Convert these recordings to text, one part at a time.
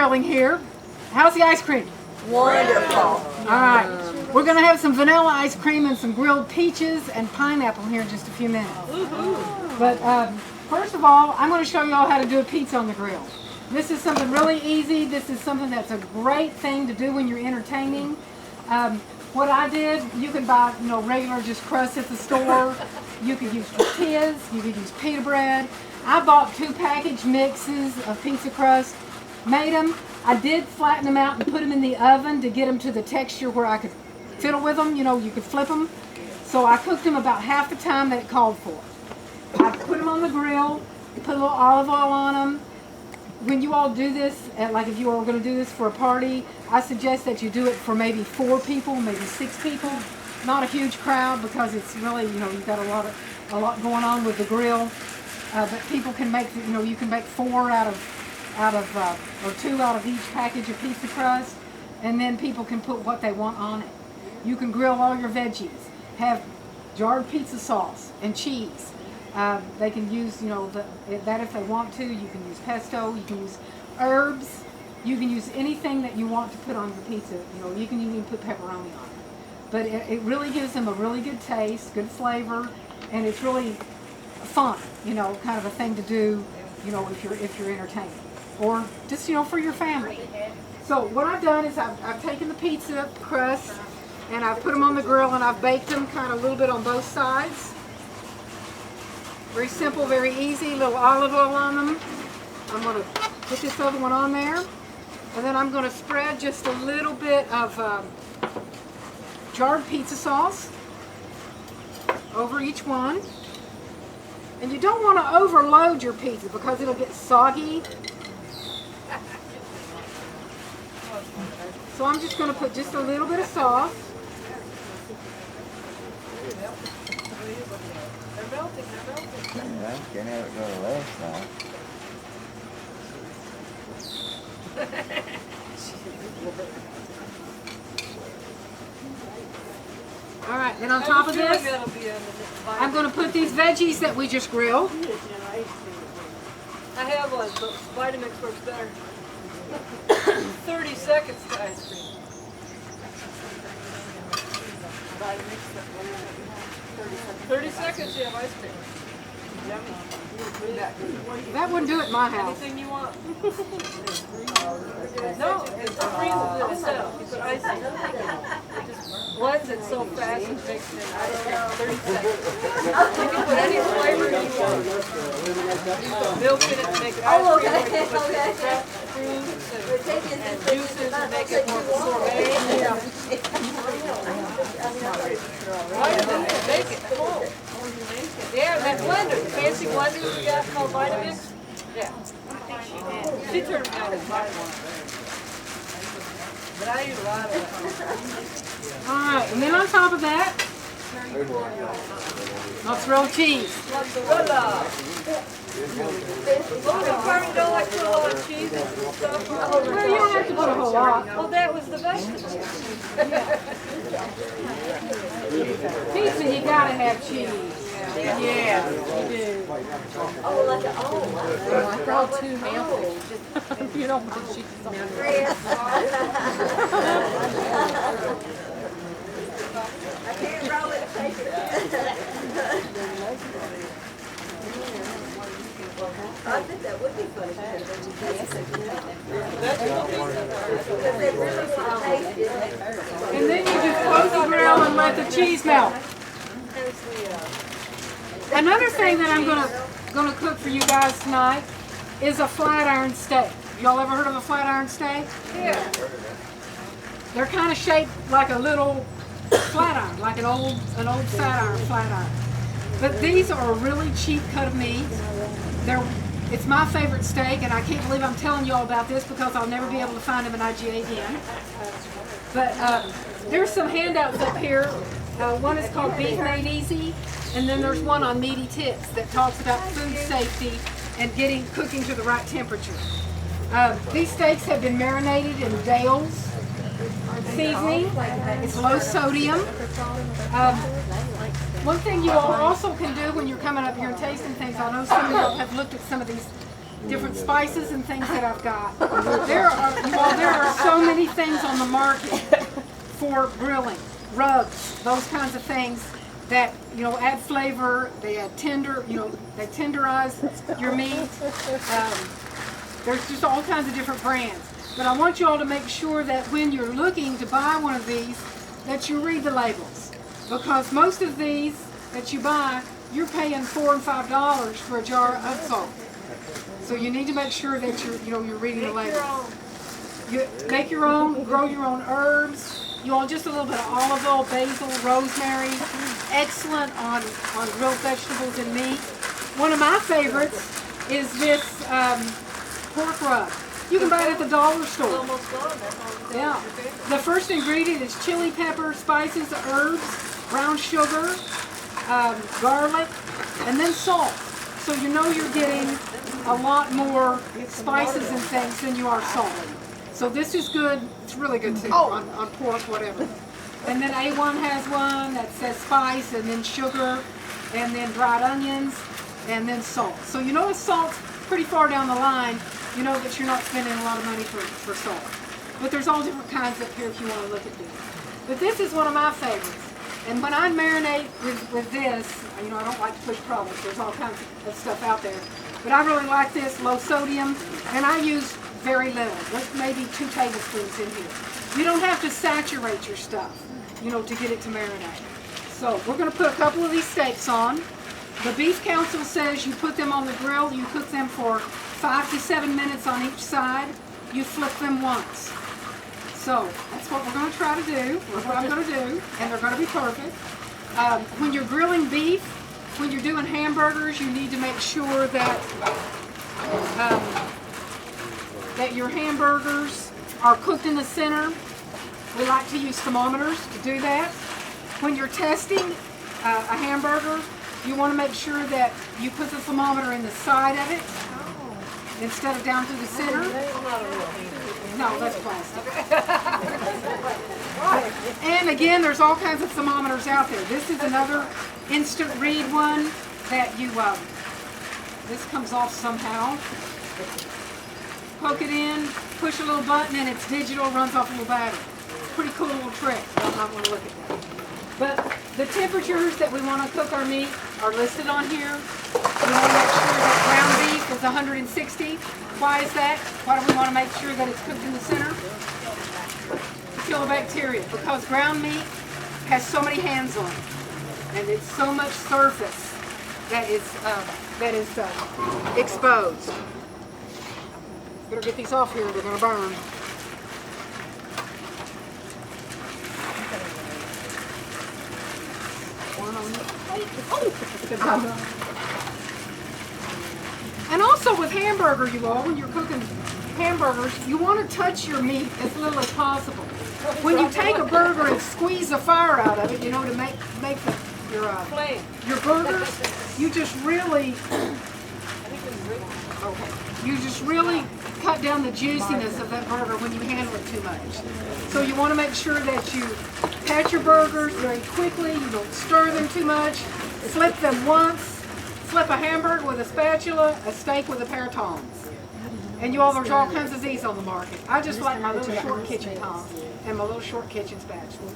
Grilling here. How's the ice cream? Wonderful. All right. We're going to have some vanilla ice cream and some grilled peaches and pineapple here in just a few minutes. But first of all, I'm going to show you all how to do a pizza on the grill. This is something really easy. This is something that's a great thing to do when you're entertaining. What I did, you can buy regular just crust at the store. You could use tortillas. You could use pita bread. I bought 2 package mixes of pizza crust. Made them. I did flatten them out and put them in the oven to get them to the texture where I could fiddle with them. You could flip them. So I cooked them about half the time that it called for. I put them on the grill, put a little olive oil on them. When you all do this, like if you are going to do this for a party, I suggest that you do it for maybe 4 people, maybe 6 people. Not a huge crowd because it's really, you've got a lot going on with the grill. But people can make, you can make 4 out of or 2 out of each package of pizza crust, and then people can put what they want on it. You can grill all your veggies, have jarred pizza sauce and cheese. They can use, that if they want to. You can use pesto, you can use herbs, you can use anything that you want to put on your pizza. You can even put pepperoni on it. But it really gives them a really good taste, good flavor, and it's really fun, kind of a thing to do, if you're entertaining. Or just, for your family. So what I've done is I've taken the pizza crust and I've put them on the grill and I've baked them kind of a little bit on both sides. Very simple, very easy, little olive oil on them. I'm going to put this other one on there. And then I'm going to spread just a little bit of jarred pizza sauce over each one. And you don't want to overload your pizza because it'll get soggy. So I'm just going to put just a little bit of sauce. They're melting. Yeah, can't have it go to waste now. All right, then on top of this, I'm going to put these veggies that we just grilled. I have one, but Vitamix works better. 30 seconds to ice cream. Vitamix, 30 seconds you have ice cream. That wouldn't do it in my house. Anything you want. No, it freezes itself. You put ice in it. It just blends it so fast and makes it ice cream in 30 seconds. You can put any flavor you want. You put milk in it to make it ice cream. Or you put fresh fruits and juices to make it more sorbet. Vitamix, make it cool. Yeah, that blender, the fancy blender we got called Vitamix. Yeah. She turned me on to buy one. But I use a lot of it. Alright, and then on top of that, mozzarella cheese. Mozzarella. Oh, Carmen don't like to put a lot of cheese and stuff. Well, you don't have to put a whole lot. Well, that was the vegetable. Pizza, you gotta have cheese. Yeah, you do. I brought 2 meals. You don't put cheese on it. I can't roll it, take it. I think that would be funny. And then you just close the grill and let the cheese melt. Another thing that I'm gonna cook for you guys tonight is a flat iron steak. Y'all ever heard of a flat iron steak? Yeah. They're kind of shaped like a little flat iron, like an old fat iron flat iron. But these are a really cheap cut of meat. It's my favorite steak, and I can't believe I'm telling you all about this because I'll never be able to find them in IGA again. But there's some handouts up here. One is called Beef Made Easy, and then there's one on Meaty Tips that talks about food safety and cooking to the right temperature. These steaks have been marinated in Dale's seasoning. It's low sodium. One thing you all also can do when you're coming up here and tasting things, I know some of you all have looked at some of these different spices and things that I've got. There are so many things on the market for grilling, rubs, those kinds of things that, you know, add flavor, they add they tenderize your meat. There's just all kinds of different brands. But I want you all to make sure that when you're looking to buy one of these, that you read the labels. Because most of these that you buy, you're paying $4 and $5 for a jar of salt. So you need to make sure that you're reading the labels. You make your own, grow your own herbs. You want just a little bit of olive oil, basil, rosemary. Excellent on grilled vegetables and meat. One of my favorites is this pork rub. You can buy it at the dollar store. Almost gone, that's all. Yeah. The first ingredient is chili pepper, spices, herbs, brown sugar, garlic, and then salt. So you know you're getting a lot more spices and things than you are salt. So this is good. It's really good too on pork, whatever. And then A1 has one that says spice, and then sugar, and then dried onions, and then salt. So you know if salt's pretty far down the line, you know that you're not spending a lot of money for salt. But there's all different kinds up here if you want to look at this. But this is one of my favorites. And when I marinate with this, you know, I don't like to push products. There's all kinds of stuff out there. But I really like this, low sodium, and I use very little, maybe 2 tablespoons in here. You don't have to saturate your stuff, you know, to get it to marinate. So we're going to put a couple of these steaks on. The Beef Council says you put them on the grill, you cook them for 5 to 7 minutes on each side. You flip them once. So that's what we're going to try to do. That's what I'm going to do, and they're going to be perfect. When you're grilling beef, when you're doing hamburgers, you need to make sure that that your hamburgers are cooked in the center. We like to use thermometers to do that. When you're testing a hamburger, you want to make sure that you put the thermometer in the side of it instead of down through the center. No, that's plastic. And again, there's all kinds of thermometers out there. This is another instant read one that you, this comes off somehow. Poke it in, push a little button, and it's digital, runs off a little battery. Pretty cool little trick. You might want to look at that. But the temperatures that we want to cook our meat are listed on here. We want to make sure that ground beef is 160. Why is that? Why do we want to make sure that it's cooked in the center? To kill the bacteria. Because ground meat has so many hands on it, and it's so much surface that is exposed. Better get these off here. They're going to burn. And also with hamburger, you all, when you're cooking hamburgers, you want to touch your meat as little as possible. When you take a burger and squeeze the fire out of it, you know, to make your burgers, you just really cut down the juiciness of that burger when you handle it too much. So you want to make sure that you pat your burgers very quickly, you don't stir them too much, flip them once, flip a hamburger with a spatula, a steak with a pair of tongs. And you all, there's all kinds of these on the market. I just like my little short kitchen tongs and my little short kitchen spatula.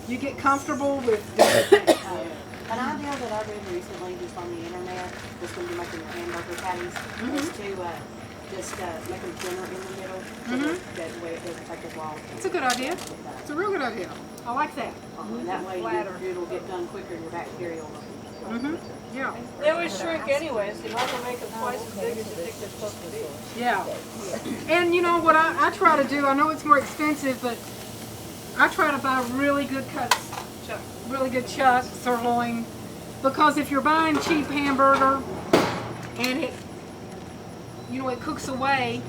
You get comfortable with different things. An idea that I read recently just on the internet was when you're making your hamburger patties is to just make them thinner in the middle so that way it doesn't take as long. It's a good idea. It's a real good idea. I like that. And that way it'll get done quicker and your bacteria will. Yeah. They always shrink anyways. You have to make them twice as big as you think they're supposed to be. Yeah. And you know what I try to do, I know it's more expensive, but I try to buy really good cuts, really good chuck, sirloin, because if you're buying cheap hamburger and it, you know, it cooks away,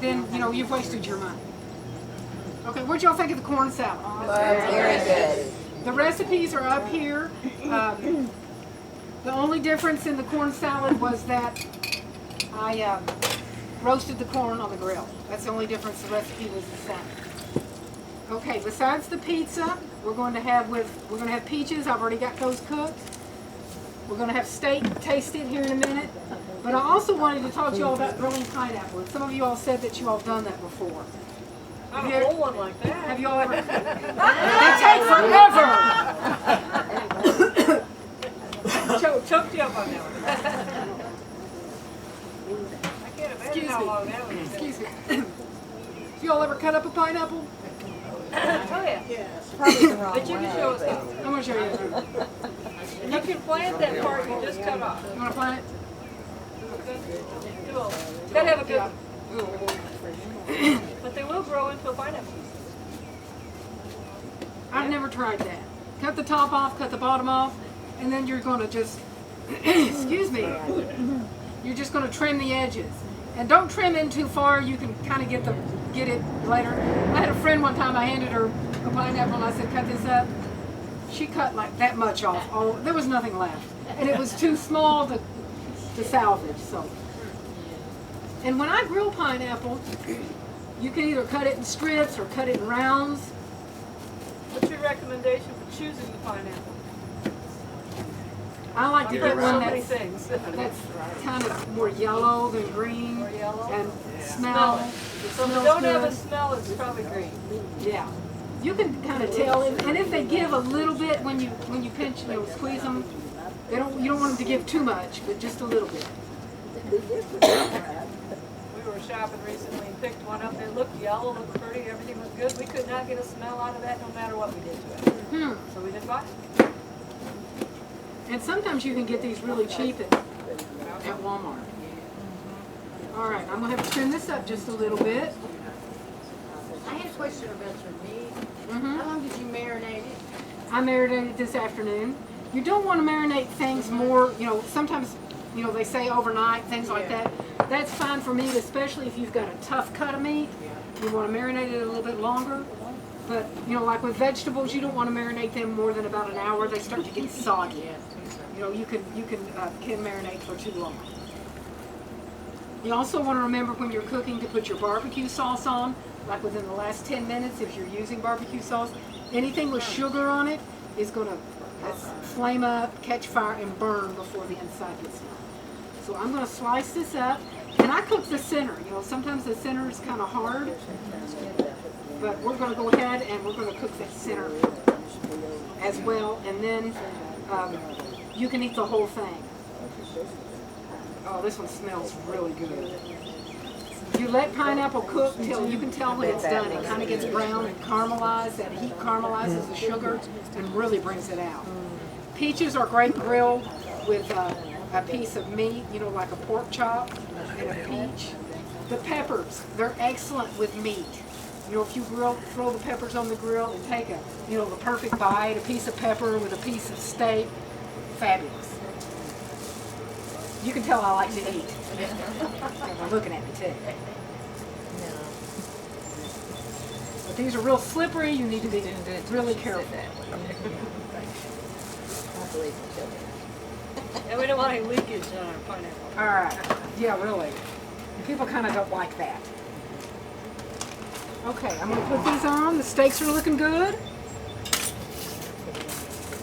then, you know, you've wasted your money. Okay, what'd y'all think of the corn salad? Very good. The recipes are up here. The only difference in the corn salad was that I roasted the corn on the grill. That's the only difference. The recipe was the same. Okay, besides the pizza, we're going to have peaches. I've already got those cooked. We're going to have steak tasted here in a minute. But I also wanted to talk to you all about grilling pineapple. And some of you all said that you all done that before. I don't hold one like that. Have you all ever? They take forever. Choked you up on that one. I can't imagine how long that one is. Excuse me. You all ever cut up a pineapple? Oh, yeah. But you can show us how. I'm going to show you. You can plant that part you just cut off. You want to plant it? Cool. Gotta have a good one. But they will grow into a pineapple. I've never tried that. Cut the top off, cut the bottom off, and then you're going to just, excuse me, you're just going to trim the edges. And don't trim in too far. You can kind of get it later. I had a friend one time, I handed her a pineapple and I said, cut this up. She cut like that much off. Oh, there was nothing left. And it was too small to salvage. So. And when I grill pineapple, you can either cut it in strips or cut it in rounds. What's your recommendation for choosing the pineapple? I like to I've get heard so one many that's things. kind of more yellow than green. More yellow? And Smell smell. it. It So if smells they don't good. have a smell, it's probably green. Yeah. You can kind of tell, and if they give a little bit when you pinch, squeeze them, you don't want them to give too much, but just a little bit. We were shopping recently and picked one up. It looked yellow, looked pretty, everything was good. We could not get a smell out of that no matter what we did to it. So we didn't buy it. And sometimes you can get these really cheap at Walmart. All right, I'm gonna have to trim this up just a little bit. I had a question about your meat. Mm-hmm. How long did you marinate it? I marinated this afternoon. You don't want to marinate things more, sometimes, they say overnight, things like that. That's fine for meat, especially if you've got a tough cut of meat. You want to marinate it a little bit longer. But, like with vegetables, you don't want to marinate them more than about an hour. They start to get soggy. You can marinate for too long. You also want to remember when you're cooking to put your barbecue sauce on, like within the last 10 minutes if you're using barbecue sauce. Anything with sugar on it is going to flame up, catch fire, and burn before the inside gets done. So I'm going to slice this up, and I cook the center. Sometimes the center is kind of hard, but we're going to go ahead and we're going to cook that center as well, and then you can eat the whole thing. Oh, this one smells really good. You let pineapple cook till you can tell when it's done. It kind of gets brown and caramelized. That heat caramelizes the sugar and really brings it out. Peaches are great grilled with a piece of meat, like a pork chop and a peach. The peppers, they're excellent with meat. If you throw the peppers on the grill and take the perfect bite, a piece of pepper with a piece of steak, fabulous. You can tell I like to eat. They're looking at me too. But these are real slippery. You need to be really careful. And we don't want any leakage on our pineapple. All right. Yeah, really. People kind of don't like that. Okay, I'm going to put these on. The steaks are looking good.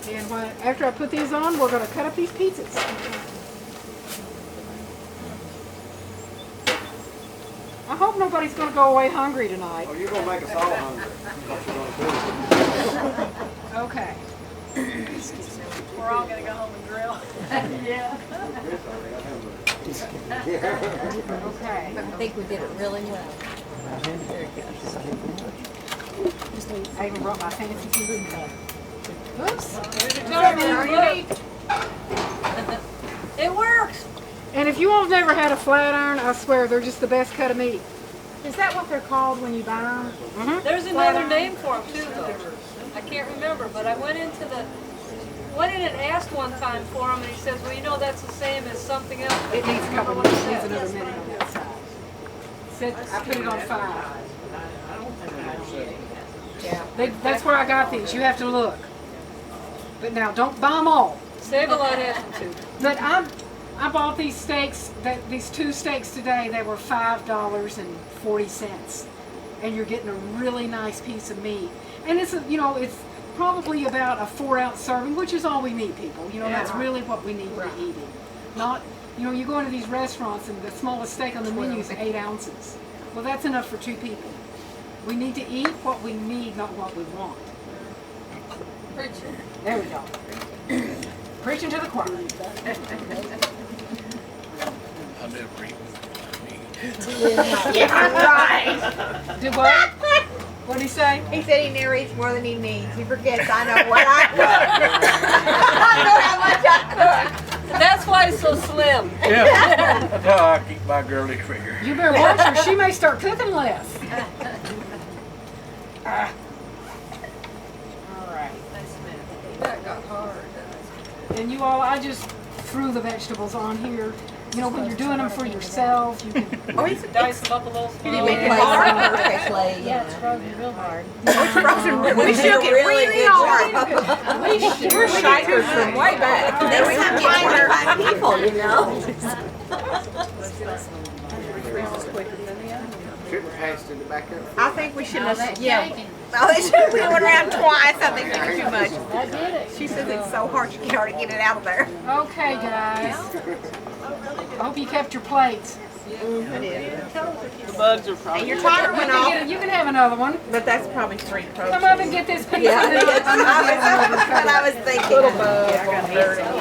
And after I put these on, we're going to cut up these pizzas. I hope nobody's going to go away hungry tonight. Oh, you're going to make us all hungry. That's what Okay. We're all going to go home and grill. Yeah. Okay. I think we did it really well. I even brought my fancy seasoning cup. Oops. It works. And if you all have never had a flat iron, I swear they're just the best cut of meat. Is that what they're called when you buy them? Mm-hmm. There's another name for them too, though. I can't remember, but I went in and asked one time for him, and he says, "Well, that's the same as something else." It needs a couple Remember what minutes. he It needs said. another minute on that side. I put it on 5. Yeah. That's where I got these. You have to look. But now, don't buy them all. Save-A-Lot has them too. But I bought these steaks, these 2 steaks today. They were $5.40, and you're getting a really nice piece of meat. And it's it's probably about a 4-ounce serving, which is all we need, people. That's really what we need to be eating. Not, you go into these restaurants and the smallest steak on the menu is 8 ounces. Well, that's enough for 2 people. We need to eat what we need, not what we want. Preaching. There we go. Preaching to the choir. I'll never eat Do what? What'd he say? He said he never eats more than he needs. He forgets I know what I cook. I know how much I cook. That's why it's so slim. Yeah, that's how I keep my girly figure. You better watch her. She may start cooking less. That got hard. And you all, I just threw the vegetables on here. When you're doing them for yourself, you can. Dice them up a little Did he small. make it hard? Perfectly. Yeah, it's frozen real hard. We shook it really hard. We're shikers from way back. Next time get 25 people, I think we should have, Oh, they should have went around twice. I think they did too much. I did it. She says it's so hard you can't hardly get it out of there. Okay, guys. I hope you kept your plates. The bugs are probably. And your timer went off. You can have another one. But that's probably 3 proteins. Come up and get this pizza. That's what I was thinking. Little bug.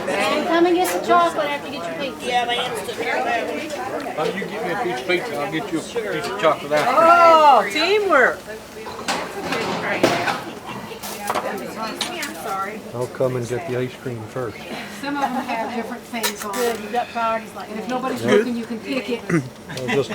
And come and get some chocolate after you get your pizza. Yeah, they instantly Oh, you get me a piece of pizza, I'll get you a piece of chocolate after. Oh, teamwork. I'm sorry. I'll come and get the ice cream first. Some of them have different things on Good, them. you got priorities like And if me. nobody's looking, you can pick it. I'll just